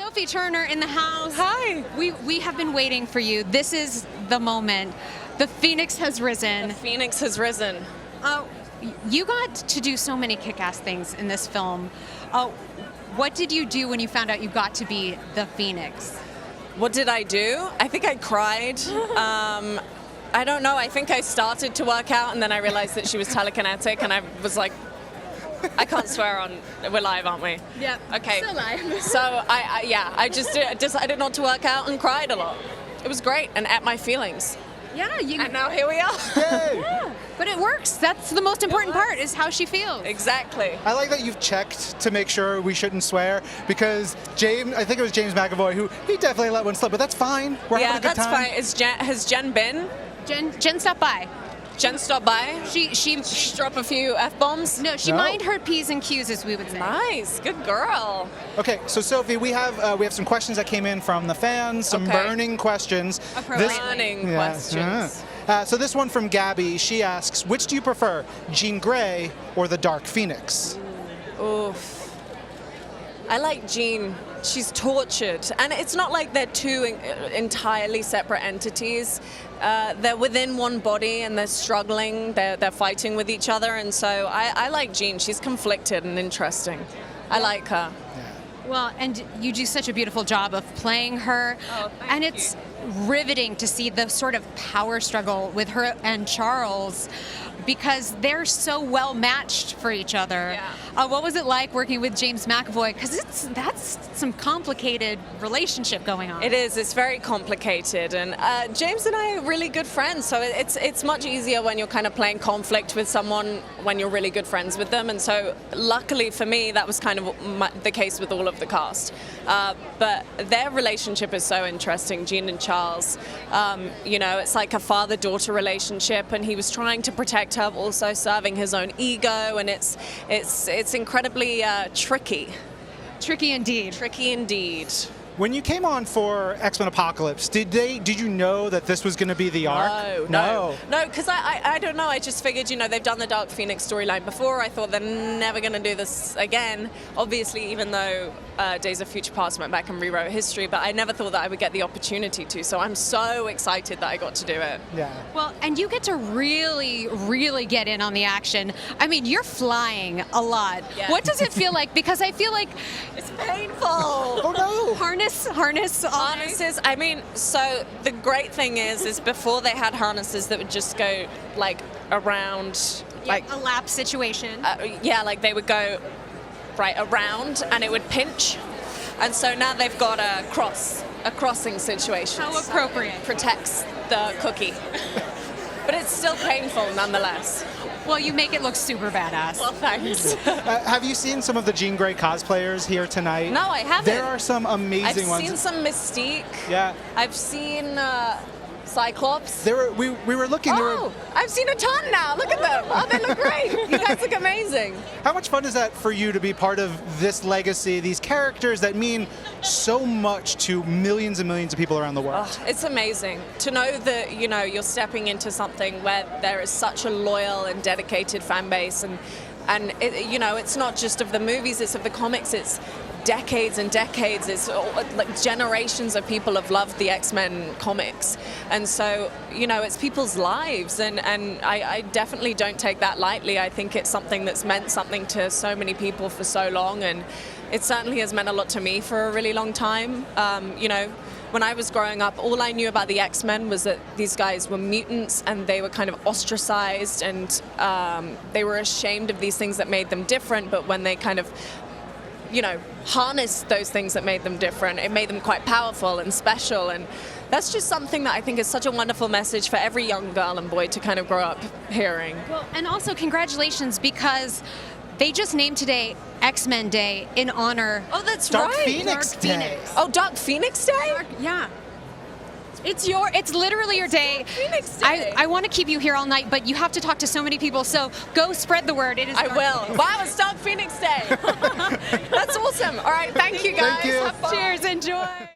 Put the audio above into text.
Sophie Turner in the house. Hi. We have been waiting for you. This is the moment. The Phoenix has risen. The Phoenix has risen. You got to do so many kick-ass things in this film. What did you do when you found out you got to be the Phoenix? What did I do? I think I cried. I don't know. I think I started to work out, and then I realized that she was telekinetic, and I was like, I can't swear on. We're live, aren't we? Yep. Okay. Still live. So I just decided not to work out and cried a lot. It was great and ate my feelings. Yeah. And now here we are. Yeah. But it works. That's the most important part, is how she feels. Exactly. I like that you've checked to make sure we shouldn't swear, because I think it was James Mcavoy who he definitely let one slip, but that's fine. We're having a good time. Fine. Has Jen been? Jen stopped by. Jen stopped by. She dropped a few F-bombs. No, she mined her P's and Q's, as we would say. Nice, good girl. Okay, so Sophie, we have some questions that came in from the fans, some burning questions. Burning questions. So this one from Gabby, she asks, which do you prefer, Jean Grey or the Dark Phoenix? Oof. I like Jean. She's tortured. And it's not like they're two entirely separate entities. They're within one body and they're struggling. They're fighting with each other. And so I like Jean. She's conflicted and interesting. I like her. Well, and you do such a beautiful job of playing her. Oh, thank and it's riveting to see the sort of power struggle with her and Charles, because they're so well matched for each other. Yeah. What was it like working with James Mcavoy? Because that's some complicated relationship going on. It is. It's very complicated. And James and I are really good friends, so it's much easier when you're kind of playing conflict with someone when you're really good friends with them. And so luckily for me, that was kind of the case with all of the cast. But their relationship is so interesting, Jean and Charles. It's like a father-daughter relationship, and he was trying to protect her, also serving his own ego, and it's incredibly tricky. Tricky indeed. Tricky indeed. When you came on for X-Men Apocalypse, did you know that this was going to be the arc? No, because I don't know. I just figured, they've done the Dark Phoenix storyline before. I thought they're never going to do this again. Obviously, even though Days of Future Past went back and rewrote history, but I never thought that I would get the opportunity to. So I'm so excited that I got to do it. Yeah. Well, and you get to really, really get in on the action. I mean, you're flying a lot. Yeah. What does it feel like? Because I feel like It's painful. Oh no. Harnesses. I mean, so the great thing is before they had harnesses that would just go like around, like a lap situation. like they would go right around and it would pinch. And so now they've got a crossing situation. How appropriate. Protects the cookie. But it's still painful nonetheless. Well, you make it look super badass. Well, thanks. Have you seen some of the Jean Grey cosplayers here tonight? No, I haven't. There are some amazing ones. I've seen some Mystique. Yeah. I've seen Cyclops. We were looking. I've seen a ton now. Look at them. Oh, they look great. You guys look amazing. How much fun is that for you to be part of this legacy, these characters that mean so much to millions and millions of people around the world? Oh, it's amazing to know that, you're stepping into something where there is such a loyal and dedicated fan base, and it's not just of the movies, it's of the comics, it's decades and decades, it's like generations of people have loved the X-Men comics, and so it's people's lives, and I definitely don't take that lightly. I think it's something that's meant something to so many people for so long, and it certainly has meant a lot to me for a really long time. When I was growing up, all I knew about the X-Men was that these guys were mutants and they were kind of ostracized, and they were ashamed of these things that made them different, but when they kind of harnessed those things that made them different, it made them quite powerful and special, and that's just something that I think is such a wonderful message for every young girl and boy to kind of grow up hearing. Well, and also congratulations, because they just named today X-Men Day in honor. Oh, that's Dark right. Phoenix Dark Day. Phoenix. Oh, Dark Phoenix Day? Yeah. It's literally your day. Phoenix Day. I want to keep you here all night, but you have to talk to so many people, so go spread the word. It is I Dark will. Phoenix. Wow, it's Dark Phoenix Day. That's awesome. All right, thank you guys. Thank you. Have fun. Cheers, enjoy.